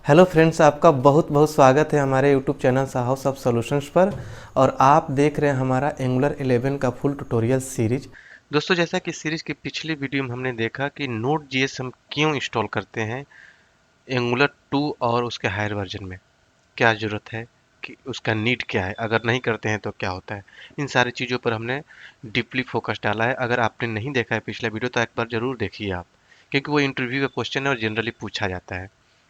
Hello friends, आपका बहुत बहुत स्वागत है हमारे YouTube channel house of solutions पर। और आप देख रहे हैं हमारा एंगुलर 11 का फुल ट्यूटोरियल सीरीज। दोस्तों, जैसा कि सीरीज की पिछली वीडियो में हमने देखा कि नोड जीएस हम क्यों इंस्टॉल करते हैं एंगुलर 2 और उसके हायर वर्जन में, क्या ज़रूरत है, कि उसका नीड क्या है, अगर नहीं करते हैं तो क्या होता है। इन सारी चीज़ों पर हमने डीपली फोकस डाला है। अगर आपने नहीं देखा है पिछला वीडियो तो एक बार ज़रूर देखिए आप, क्योंकि वो इंटरव्यू का क्वेश्चन है और जनरली पूछा जाता है।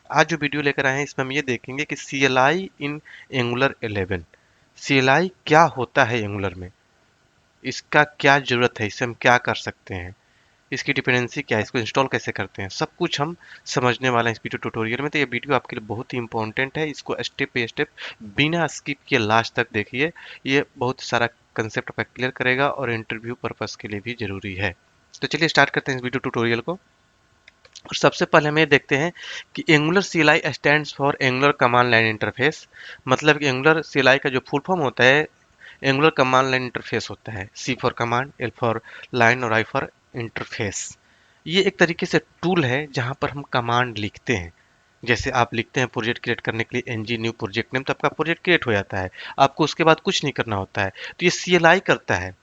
आज जो वीडियो लेकर आए हैं इसमें हम ये देखेंगे कि CLI इन एंगुलर 11। CLI क्या होता है एंगुलर में, इसका क्या ज़रूरत है, इससे हम क्या कर सकते हैं, इसकी डिपेंडेंसी क्या है, इसको इंस्टॉल कैसे करते हैं, सब कुछ हम समझने वाले हैं इस वीडियो ट्यूटोरियल में। तो ये वीडियो आपके लिए बहुत ही इंपॉर्टेंट है, इसको स्टेप बाय स्टेप बिना स्किप किए लास्ट तक देखिए। ये बहुत सारा कंसेप्ट आपका क्लियर करेगा और इंटरव्यू पर्पस के लिए भी ज़रूरी है। तो चलिए स्टार्ट करते हैं इस वीडियो ट्यूटोरियल को। और सबसे पहले हम ये देखते हैं कि Angular CLI stands for angular command line interface. मतलब कि एंगुलर CLI का जो फुल फॉर्म होता है एंगुलर कमांड लाइन इंटरफेस होता है। C for command, L for line और I फॉर इंटरफेस। ये एक तरीके से टूल है जहां पर हम कमांड लिखते हैं। जैसे आप लिखते हैं प्रोजेक्ट क्रिएट करने के लिए ng न्यू प्रोजेक्ट नेम, तो आपका प्रोजेक्ट क्रिएट हो जाता है। आपको उसके बाद कुछ नहीं करना होता है। तो ये CLI करता है,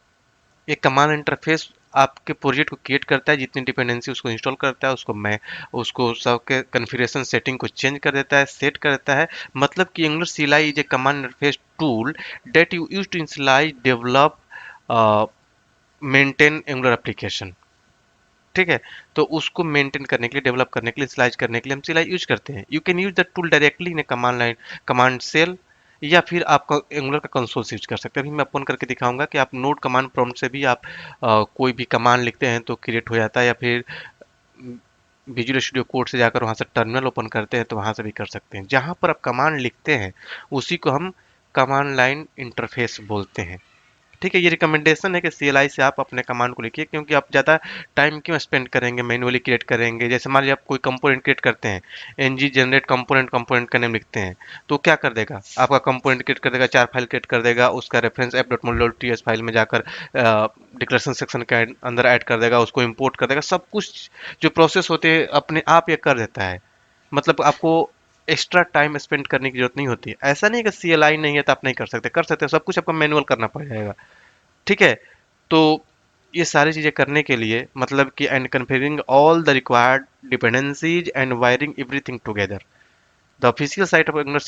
ये कमांड इंटरफेस आपके प्रोजेक्ट को क्रिएट करता है, जितनी डिपेंडेंसी उसको इंस्टॉल करता है, उसको सबके कॉन्फ़िगरेशन सेटिंग को चेंज कर देता है, सेट कर देता है। मतलब कि Angular CLI is a command interface tool that you use to initialize, develop, maintain Angular application. ठीक है, तो उसको मेंटेन करने के लिए, डेवलप करने के लिए, इनिशियलाइज करने के लिए हम CLI यूज करते हैं। You can use the tool directly in a command line, command shell, या फिर आप एंगुलर का कंसोल यूज कर सकते हैं। अभी मैं ओपन करके दिखाऊंगा कि आप नोड कमांड प्रॉम्प्ट से भी आप कोई भी कमांड लिखते हैं तो क्रिएट हो जाता है, या फिर विजुअल स्टूडियो कोड से जाकर वहां से टर्मिनल ओपन करते हैं तो वहां से भी कर सकते हैं। जहां पर आप कमांड लिखते हैं उसी को हम कमांड लाइन इंटरफेस बोलते हैं। ठीक है, ये रिकमेंडेशन है कि CLI से आप अपने कमांड को लिखिए, क्योंकि आप ज़्यादा टाइम क्यों स्पेंड करेंगे मैन्युअली क्रिएट करेंगे। जैसे मान लीजिए आप कोई कंपोनेंट क्रिएट करते हैं, ng जनरेट कंपोनेंट, कंपोनेंट का नेम लिखते हैं, तो क्या कर देगा, आपका कंपोनेंट क्रिएट कर देगा, 4 फाइल क्रिएट कर देगा, उसका रेफरेंस app.module.ts फाइल में जाकर डिक्लेरेशन सेक्शन के अंदर ऐड कर देगा, उसको इम्पोर्ट कर देगा। सब कुछ जो प्रोसेस होते हैं अपने आप ये कर देता है। मतलब आपको एक्स्ट्रा टाइम स्पेंड करने की जरूरत नहीं होती है। ऐसा नहीं है कि CLI नहीं है तो आप नहीं कर सकते, कर सकते हैं। सब कुछ आपको मैनुअल करना पड़ जाएगा। ठीक है, तो ये सारी चीज़ें करने के लिए, मतलब कि and configuring all the required dependencies and wiring everything together, the official site of angular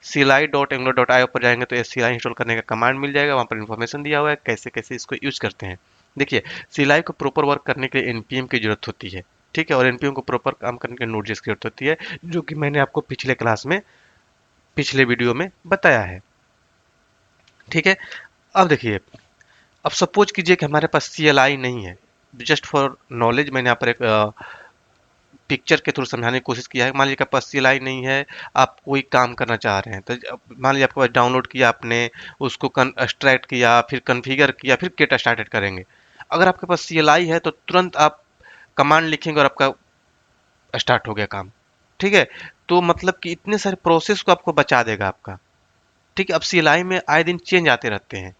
CLI.angular.io पर जाएंगे तो ये CLI इंस्टॉल करने का कमांड मिल जाएगा। वहाँ पर इन्फॉर्मेशन दिया हुआ है कैसे कैसे इसको यूज करते हैं। देखिए, CLI को प्रॉपर वर्क करने के लिए NPM की जरूरत होती है। ठीक है, और NPM को प्रॉपर काम करने के लिए Node.js की जरूरत होती है, जो कि मैंने आपको पिछले क्लास में, पिछले वीडियो में बताया है। ठीक है, अब देखिए, अब सपोज कीजिए कि हमारे पास CLI नहीं है। जस्ट फॉर नॉलेज मैंने यहाँ पर एक पिक्चर के थ्रू समझाने की कोशिश किया है। मान लीजिए आपके पास CLI नहीं है, आप कोई काम करना चाह रहे हैं, तो मान लीजिए आपके पास डाउनलोड किया आपने, उसको एक्सट्रैक्ट किया, फिर कन्फिगर किया, फिर गेट स्टार्टेड करेंगे। अगर आपके पास CLI है तो तुरंत आप कमांड लिखेंगे और आपका स्टार्ट हो गया काम। ठीक है, तो मतलब कि इतने सारे प्रोसेस को आपको बचा देगा आपका। ठीक है, अब CLI में आए दिन चेंज आते रहते हैं।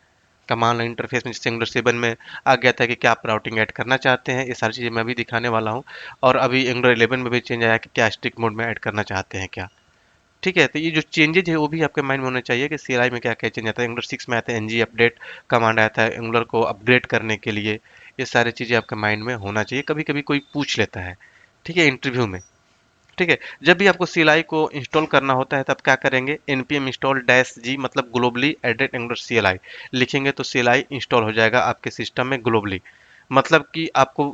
कमांड लाइन इंटरफेस में जैसे एंगुलर 7 में आ गया था कि क्या आप राउटिंग ऐड करना चाहते हैं, ये सारी चीज़ें मैं अभी दिखाने वाला हूँ। और अभी एंगुलर 11 में भी चेंज आया कि क्या स्टिक मोड में ऐड करना चाहते हैं क्या। ठीक है, तो ये जो चेंजेज है वो भी आपके माइंड में होने चाहिए कि CLI में क्या क्या चेंज आता है। एंगुलर 6 में आता है ng अपडेट कमांड आता है एंगुलर को अपग्रेड करने के लिए। ये सारी चीज़ें आपके माइंड में होना चाहिए, कभी कभी कोई पूछ लेता है। ठीक है, इंटरव्यू में। ठीक है, जब भी आपको CLI को इंस्टॉल करना होता है तब क्या करेंगे, npm install -g, मतलब ग्लोबली एडेड एंगुलर CLI लिखेंगे तो CLI इंस्टॉल हो जाएगा आपके सिस्टम में ग्लोबली। मतलब कि आपको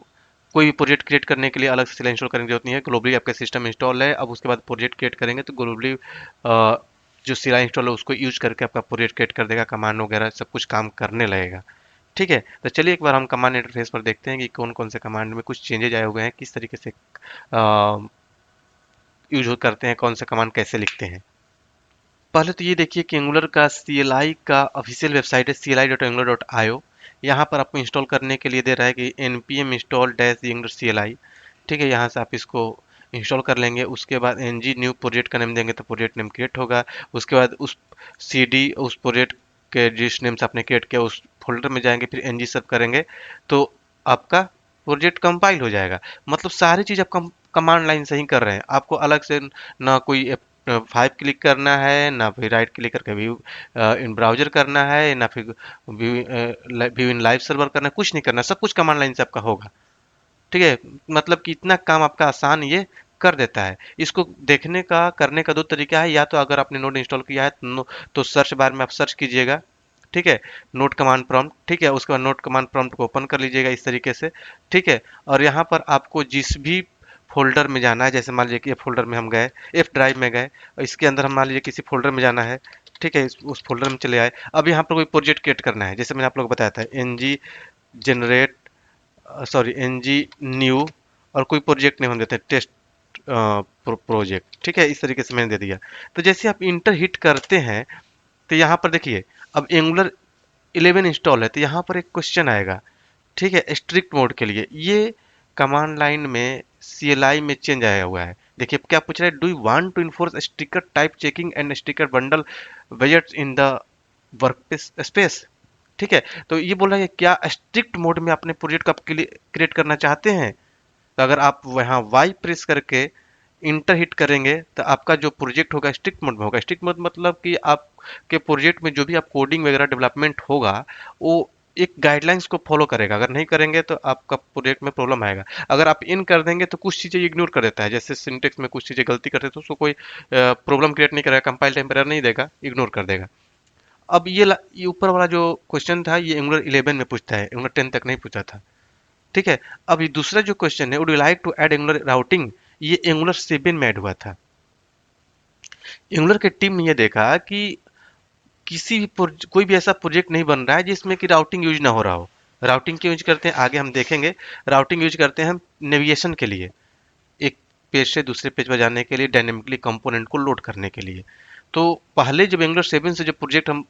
कोई भी प्रोजेक्ट क्रिएट करने के लिए अलग से CLI इंस्टॉल करने की जरूरत नहीं है, ग्लोबली आपके सिस्टम इंस्टॉल है। अब उसके बाद प्रोजेक्ट क्रिएट करेंगे तो ग्लोबली जो CLI इंस्टॉल है उसको यूज करके आपका प्रोजेक्ट क्रिएट कर देगा, कमांड वगैरह सब कुछ काम करने लगेगा। ठीक है, तो चलिए एक बार हम कमांड इंटरफेस पर देखते हैं कि कौन कौन से कमांड में कुछ चेंजेज आए हुए हैं, किस तरीके से यूज करते हैं, कौन सा कमांड कैसे लिखते हैं। पहले तो ये देखिए कि एंगुलर का CLI का ऑफिशियल वेबसाइट है cli.angular.io। यहाँ पर आपको इंस्टॉल करने के लिए दे रहा है कि npm install -angular CLI। ठीक है, यहाँ से आप इसको इंस्टॉल कर लेंगे। उसके बाद ng न्यू प्रोजेक्ट का नेम देंगे तो प्रोजेक्ट नेम क्रिएट होगा। उसके बाद उस CD उस प्रोजेक्ट के जिस नेम से आपने क्रिएट किया उस फोल्डर में जाएंगे, फिर ng सब करेंगे तो आपका प्रोजेक्ट कंपाइल हो जाएगा। मतलब सारी चीज़ आप कमांड लाइन से ही कर रहे हैं। आपको अलग से ना कोई F5 क्लिक करना है, ना फिर राइट क्लिक करके व्यू इन ब्राउजर करना है, ना फिर व्यू इन लाइव सर्वर करना है, कुछ नहीं करना, सब कुछ कमांड लाइन से आपका होगा। ठीक है, मतलब कि इतना काम आपका आसान ये कर देता है। इसको देखने का करने का दो तरीका है, या तो अगर आपने नोड इंस्टॉल किया है तो सर्च बार में आप सर्च कीजिएगा, ठीक है, नोट कमांड प्रॉम्प्ट, ठीक है, उसके बाद नोट कमांड प्रॉम्प्ट को ओपन कर लीजिएगा इस तरीके से, ठीक है। और यहाँ पर आपको जिस भी फोल्डर में जाना है, जैसे मान लीजिए कि फोल्डर में हम गए, एफ ड्राइव में गए, और इसके अंदर हम मान लीजिए किसी फोल्डर में जाना है, ठीक है, उस फोल्डर में चले आए। अब यहाँ पर कोई प्रोजेक्ट क्रिएट करना है, जैसे मैंने आप लोग को बताया था ng generate, sorry ng new, और कोई प्रोजेक्ट नेम हम देते हैं टेस्ट प्रोजेक्ट, ठीक है, इस तरीके से मैंने दे दिया। तो जैसे आप इंटर हिट करते हैं तो यहाँ पर देखिए अब एंगुलर 11 इंस्टॉल है, तो यहाँ पर एक क्वेश्चन आएगा, ठीक है, स्ट्रिक्ट मोड के लिए। ये कमांड लाइन में CLI में चेंज आया हुआ है। देखिए क्या पूछ रहा है, do you want to enforce stricter type checking and stricter bundle budgets in the workspace, ठीक है। तो ये बोल रहा है क्या स्ट्रिक्ट मोड में अपने प्रोजेक्ट को क्रिएट करना चाहते हैं। तो अगर आप वहाँ वाई प्रेस करके इंटर हिट करेंगे तो आपका जो प्रोजेक्ट होगा स्ट्रिक्ट मोड में होगा। स्ट्रिक्ट मोड मतलब कि आपके प्रोजेक्ट में जो भी आप कोडिंग वगैरह डेवलपमेंट होगा वो एक गाइडलाइंस को फॉलो करेगा। अगर नहीं करेंगे तो आपका प्रोजेक्ट में प्रॉब्लम आएगा। अगर आप इन कर देंगे तो कुछ चीज़ें इग्नोर कर देता है, जैसे सिंटेक्स में कुछ चीज़ें गलती करते हैं तो उसको कोई प्रॉब्लम क्रिएट नहीं करेगा, कंपाइल टाइम पर एरर नहीं देगा, इग्नोर कर देगा। अब ये ऊपर वाला जो क्वेश्चन था ये एंगुलर 11 में पूछता है, एंगुलर 10 तक नहीं पूछा था, ठीक है। अब ये दूसरा जो क्वेश्चन है, would you like to add Angular routing, ये एंगुलर 7 में ऐड हुआ था। एंगुलर की टीम ने ये देखा कि किसी भी कोई भी ऐसा प्रोजेक्ट नहीं बन रहा है जिसमें कि राउटिंग यूज ना हो रहा हो। राउटिंग क्यों यूज करते हैं आगे हम देखेंगे। राउटिंग यूज करते हैं हम नेविगेशन के लिए, एक पेज से दूसरे पेज पर जाने के लिए, डायनेमिकली कंपोनेंट को लोड करने के लिए। तो पहले जब एंगुलर 7 से जब प्रोजेक्ट हम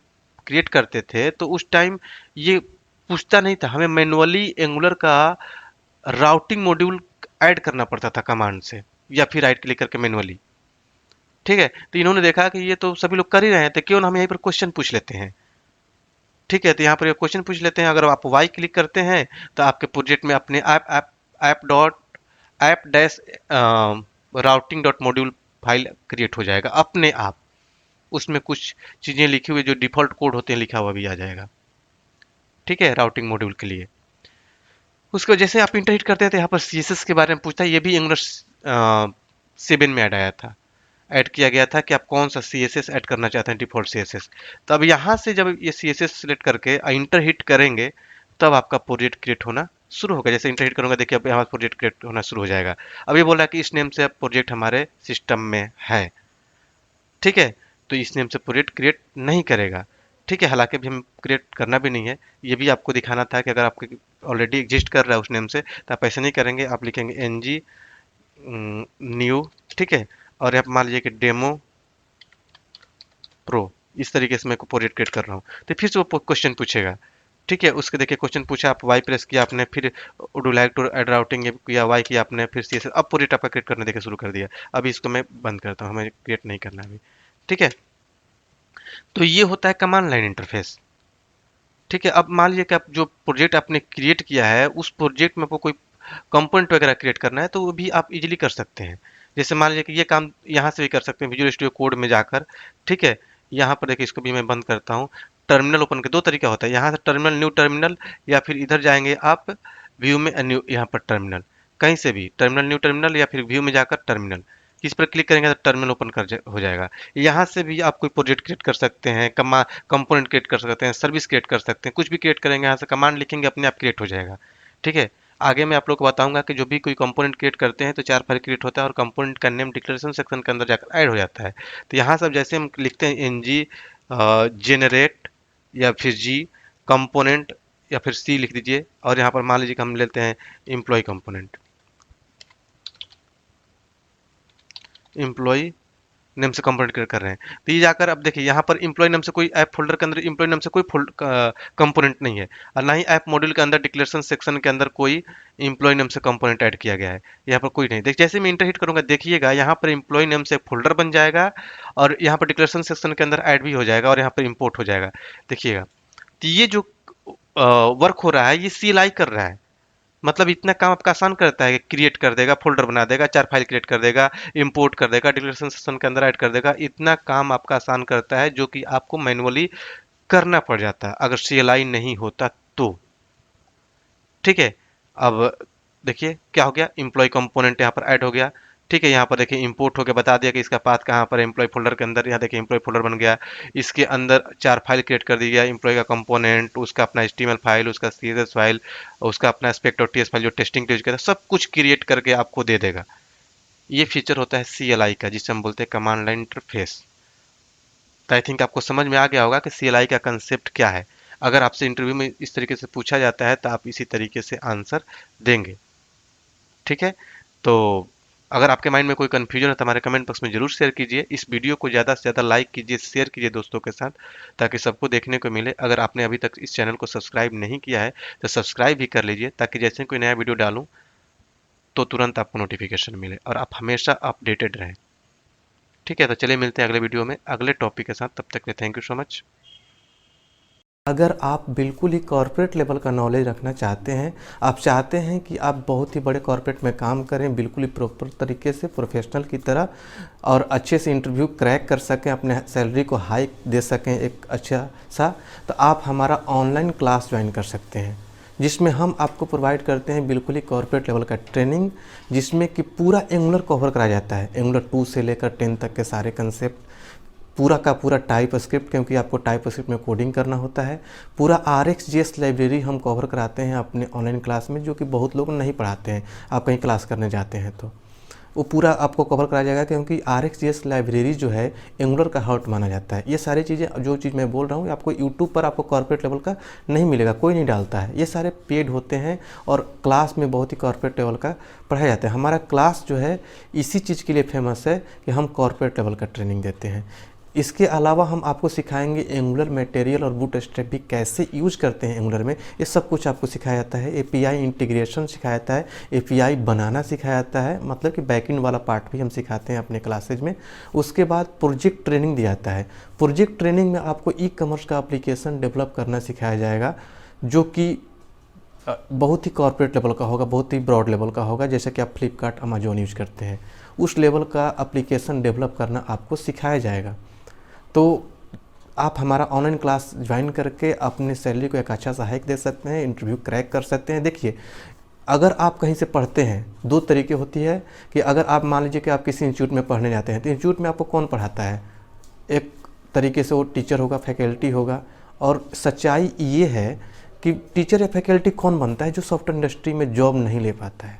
क्रिएट करते थे तो उस टाइम ये पूछता नहीं था, हमें मैनुअली एंगुलर का राउटिंग मॉड्यूल ऐड करना पड़ता था कमांड से, या फिर राइट क्लिक करके मैनुअली, ठीक है। तो इन्होंने देखा कि ये तो सभी लोग कर ही रहे हैं, तो क्यों ना हम यहीं पर क्वेश्चन पूछ लेते हैं, ठीक है। तो यहाँ पर ये क्वेश्चन पूछ लेते हैं। अगर आप वाई क्लिक करते हैं तो आपके प्रोजेक्ट में अपने app app app dot app dash routing dot module file create हो जाएगा अपने आप। उसमें कुछ चीज़ें लिखी हुई जो डिफॉल्ट कोड होते हैं लिखा हुआ भी आ जाएगा, ठीक है, राउटिंग मॉड्यूल के लिए। उसको जैसे आप इंटर हिट करते हैं तो यहाँ पर CSS के बारे में पूछता है। ये भी एंगुलर 7 में ऐड आया था, ऐड किया गया था कि आप कौन सा CSS ऐड करना चाहते हैं, डिफॉल्ट CSS। तो अब यहाँ से जब ये CSS सिलेक्ट करके इंटर हिट करेंगे तब आपका प्रोजेक्ट क्रिएट होना शुरू होगा। जैसे इंटर हिट करूंगा देखिए अब हमारा प्रोजेक्ट क्रिएट होना शुरू हो जाएगा। अब ये बोल रहा है कि इस नेम से प्रोजेक्ट हमारे सिस्टम में है, ठीक है। तो इस नेम से प्रोजेक्ट क्रिएट नहीं करेगा, ठीक है, हालांकि अभी हम क्रिएट करना भी नहीं है। ये भी आपको दिखाना था कि अगर आपके ऑलरेडी एग्जिस्ट कर रहा है उस नेम से तो आप ऐसे नहीं करेंगे, आप लिखेंगे ng न्यू, ठीक है, और आप मान लीजिए कि डेमो प्रो, इस तरीके से मैं प्रोजेक्ट क्रिएट कर रहा हूँ। तो फिर से वो क्वेश्चन पूछेगा, ठीक है। उसके देखिए क्वेश्चन पूछा, आप वाई प्रेस किया आपने, फिर would like to add routing किया, वाई किया आपने, फिर CSS, अब प्रोजेक्ट आपका क्रिएट करने देखिए शुरू कर दिया। अभी इसको मैं बंद करता हूँ, हमें क्रिएट नहीं करना अभी, ठीक है। तो ये होता है कमांड लाइन इंटरफेस, ठीक है। अब मान लीजिए कि आप जो प्रोजेक्ट आपने क्रिएट किया है उस प्रोजेक्ट में आपको कोई कंपोनेंट वगैरह क्रिएट करना है तो वो भी आप इजीली कर सकते हैं। जैसे मान लीजिए कि ये काम यहाँ से भी कर सकते हैं विजुअल स्टूडियो कोड में जाकर, ठीक है। यहाँ पर देखिए इसको भी मैं बंद करता हूँ। टर्मिनल ओपन के दो तरीका होता है, यहाँ से टर्मिनल न्यू टर्मिनल, या फिर इधर जाएंगे आप व्यू में न्यू, यहाँ पर टर्मिनल, कहीं से भी टर्मिनल न्यू टर्मिनल, या फिर व्यू में जाकर टर्मिनल, किस पर क्लिक करेंगे तो टर्मिनल ओपन हो जाएगा। यहाँ से भी आप कोई प्रोजेक्ट क्रिएट कर सकते हैं, कंपोनेंट क्रिएट कर सकते हैं, सर्विस क्रिएट कर सकते हैं, कुछ भी क्रिएट करेंगे यहाँ से कमांड लिखेंगे अपने आप क्रिएट हो जाएगा, ठीक है। आगे मैं आप लोग को बताऊंगा कि जो भी कोई कंपोनेंट क्रिएट करते हैं तो 4 फाइल क्रिएट होता है और कंपोनेंट का नेम डिक्लेरेशन सेक्शन के अंदर जाकर ऐड हो जाता है। तो यहाँ सब जैसे हम लिखते हैं ng जेनरेट, या फिर G कंपोनेंट, या फिर C लिख दीजिए, और यहाँ पर मान लीजिए कि हम लेते हैं एम्प्लॉय कंपोनेंट, एम्प्लॉय नेम से कंपोनेंट क्रिएट कर रहे हैं। तो ये जाकर अब देखिए यहाँ पर एम्प्लॉय नेम से कोई ऐप फोल्डर के अंदर एम्प्लॉय नेम से कोई कंपोनेंट नहीं है, और ना ही ऐप मॉड्यूल के अंदर डिक्लेरेशन सेक्शन के अंदर कोई एम्प्लॉय नेम से कंपोनेंट ऐड किया गया है। यहाँ पर कोई नहीं। देखिए जैसे मैं इंटर हिट करूंगा देखिएगा यहाँ पर एम्प्लॉय नेम से फोल्डर बन जाएगा, और यहाँ पर डिक्लेरेशन सेक्शन के अंदर ऐड भी हो जाएगा, और यहाँ पर इम्पोर्ट हो जाएगा। देखिएगा तो ये जो वर्क हो रहा है ये CLI कर रहा है, मतलब इतना काम आपका आसान करता है कि क्रिएट कर देगा, फोल्डर बना देगा, 4 फाइल क्रिएट कर देगा, इंपोर्ट कर देगा, डिक्लेरेशन सेक्शन के अंदर ऐड कर देगा। इतना काम आपका आसान करता है जो कि आपको मैनुअली करना पड़ जाता है अगर CLI नहीं होता तो। ठीक है। अब देखिए क्या हो गया, एम्प्लॉय कंपोनेंट यहाँ पर ऐड हो गया। ठीक है, यहाँ पर देखिए इंपोर्ट हो गया, बता दिया कि इसका पाथ कहाँ पर है एम्प्लॉय फोल्डर के अंदर। यहाँ देखिए एम्प्लॉय फोल्डर बन गया, इसके अंदर 4 फाइल क्रिएट कर दी गया, एम्प्लॉय का कंपोनेंट, उसका अपना HTML फाइल, उसका CSS फाइल, उसका अपना एस्पेक्ट और TS फाइल जो टेस्टिंग के यूज करता है, सब कुछ क्रिएट करके आपको दे देगा। ये फीचर होता है CLI का, जिसे हम बोलते हैं कमांड लाइन इंटरफेस। तो आई थिंक आपको समझ में आ गया होगा कि CLI का कंसेप्ट क्या है। अगर आपसे इंटरव्यू में इस तरीके से पूछा जाता है तो आप इसी तरीके से आंसर देंगे। ठीक है। तो अगर आपके माइंड में कोई कंफ्यूजन है तो हमारे कमेंट बॉक्स में जरूर शेयर कीजिए। इस वीडियो को ज़्यादा से ज़्यादा लाइक कीजिए, शेयर कीजिए दोस्तों के साथ, ताकि सबको देखने को मिले। अगर आपने अभी तक इस चैनल को सब्सक्राइब नहीं किया है तो सब्सक्राइब भी कर लीजिए, ताकि जैसे कोई नया वीडियो डालूं तो तुरंत आपको नोटिफिकेशन मिले और आप हमेशा अपडेटेड रहें। ठीक है, तो चलिए मिलते हैं अगले वीडियो में अगले टॉपिक के साथ। तब तक के थैंक यू सो मच। अगर आप बिल्कुल ही कॉर्पोरेट लेवल का नॉलेज रखना चाहते हैं, आप चाहते हैं कि आप बहुत ही बड़े कॉर्पोरेट में काम करें बिल्कुल ही प्रॉपर तरीके से, प्रोफेशनल की तरह, और अच्छे से इंटरव्यू क्रैक कर सकें, अपने सैलरी को हाइक दे सकें एक अच्छा सा, तो आप हमारा ऑनलाइन क्लास ज्वाइन कर सकते हैं, जिसमें हम आपको प्रोवाइड करते हैं बिल्कुल ही कॉर्पोरेट लेवल का ट्रेनिंग, जिसमें कि पूरा एंगुलर कवर कराया जाता है। एंगुलर 2 से लेकर 10 तक के सारे कंसेप्ट, पूरा का पूरा टाइप स्क्रिप्ट, क्योंकि आपको टाइप स्क्रिप्ट में कोडिंग करना होता है। पूरा RxJS लाइब्रेरी हम कवर कराते हैं अपने ऑनलाइन क्लास में, जो कि बहुत लोग नहीं पढ़ाते हैं। आप कहीं क्लास करने जाते हैं तो वो पूरा आपको कवर कराया जाएगा, क्योंकि RxJS लाइब्रेरी जो है एंगुलर का हार्ट माना जाता है। ये सारी चीज़ें, जो चीज़ मैं बोल रहा हूँ, आपको यूट्यूब पर आपको कॉर्पोरेट लेवल का नहीं मिलेगा, कोई नहीं डालता है। ये सारे पेड होते हैं और क्लास में बहुत ही कॉर्पोरेट लेवल का पढ़ाया जाता है। हमारा क्लास जो है इसी चीज़ के लिए फेमस है कि हम कॉर्पोरेट लेवल का ट्रेनिंग देते हैं। इसके अलावा हम आपको सिखाएंगे एंगुलर मटेरियल और बूटस्ट्रैप भी कैसे यूज करते हैं एंगुलर में, ये सब कुछ आपको सिखाया जाता है। API इंटीग्रेशन सिखाया जाता है, API बनाना सिखाया जाता है, मतलब कि बैकएंड वाला पार्ट भी हम सिखाते हैं अपने क्लासेज में। उसके बाद प्रोजेक्ट ट्रेनिंग दिया जाता है। प्रोजेक्ट ट्रेनिंग में आपको ई-कॉमर्स का एप्लीकेशन डेवलप करना सिखाया जाएगा, जो कि बहुत ही कॉर्पोरेट लेवल का होगा, बहुत ही ब्रॉड लेवल का होगा। जैसे कि आप फ्लिपकार्ट, अमेजोन यूज करते हैं, उस लेवल का एप्लीकेशन डेवलप करना आपको सिखाया जाएगा। तो आप हमारा ऑनलाइन क्लास ज्वाइन करके अपने सैलरी को एक अच्छा सा हाइक दे सकते हैं, इंटरव्यू क्रैक कर सकते हैं। देखिए, अगर आप कहीं से पढ़ते हैं, 2 तरीके होती है कि अगर आप मान लीजिए कि आप किसी इंस्टीट्यूट में पढ़ने जाते हैं, तो इंस्टीट्यूट में आपको कौन पढ़ाता है? एक तरीके से वो टीचर होगा, फैकल्टी होगा। और सच्चाई ये है कि टीचर या फैकल्टी कौन बनता है? जो सॉफ्टवेयर इंडस्ट्री में जॉब नहीं ले पाता है,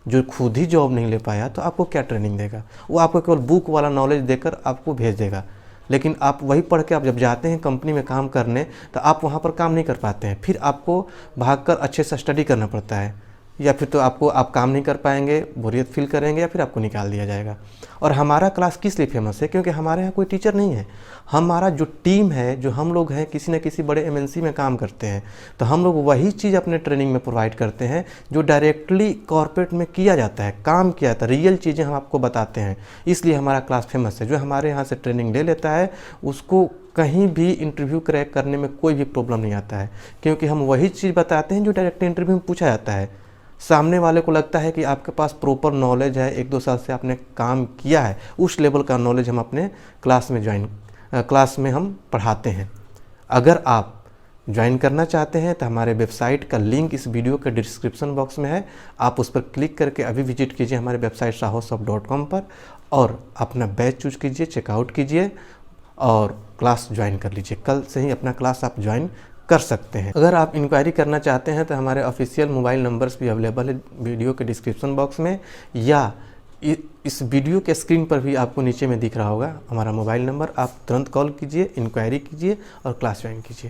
जो खुद ही जॉब नहीं ले पाया, तो आपको क्या ट्रेनिंग देगा? वो आपको केवल बुक वाला नॉलेज देकर आपको भेज देगा। लेकिन आप वही पढ़ के आप जब जाते हैं कंपनी में काम करने, तो आप वहाँ पर काम नहीं कर पाते हैं। फिर आपको भागकर अच्छे से स्टडी करना पड़ता है, या फिर तो आप काम नहीं कर पाएंगे, बोरियत फील करेंगे, या फिर आपको निकाल दिया जाएगा। और हमारा क्लास किस लिए फेमस है? क्योंकि हमारे यहाँ कोई टीचर नहीं है। हमारा जो टीम है, जो हम लोग हैं, किसी न किसी बड़े MNC में काम करते हैं, तो हम लोग वही चीज़ अपने ट्रेनिंग में प्रोवाइड करते हैं जो डायरेक्टली कॉर्पोरेट में किया जाता है, काम किया जाता है, रियल चीज़ें हम आपको बताते हैं। इसलिए हमारा क्लास फेमस है। जो हमारे यहाँ से ट्रेनिंग ले लेता है, उसको कहीं भी इंटरव्यू क्रैक करने में कोई भी प्रॉब्लम नहीं आता है, क्योंकि हम वही चीज़ बताते हैं जो डायरेक्ट इंटरव्यू में पूछा जाता है। सामने वाले को लगता है कि आपके पास प्रॉपर नॉलेज है, 1-2 साल से आपने काम किया है, उस लेवल का नॉलेज हम अपने क्लास में हम पढ़ाते हैं। अगर आप ज्वाइन करना चाहते हैं तो हमारे वेबसाइट का लिंक इस वीडियो के डिस्क्रिप्शन बॉक्स में है। आप उस पर क्लिक करके अभी विजिट कीजिए हमारे वेबसाइट sahosoft.com पर, और अपना बैच चूज कीजिए, चेकआउट कीजिए और क्लास ज्वाइन कर लीजिए। कल से ही अपना क्लास आप ज्वाइन कर सकते हैं। अगर आप इंक्वायरी करना चाहते हैं तो हमारे ऑफिशियल मोबाइल नंबर्स भी अवेलेबल है वीडियो के डिस्क्रिप्शन बॉक्स में, या इस वीडियो के स्क्रीन पर भी आपको नीचे में दिख रहा होगा हमारा मोबाइल नंबर। आप तुरंत कॉल कीजिए, इंक्वायरी कीजिए और क्लास ज्वाइन कीजिए।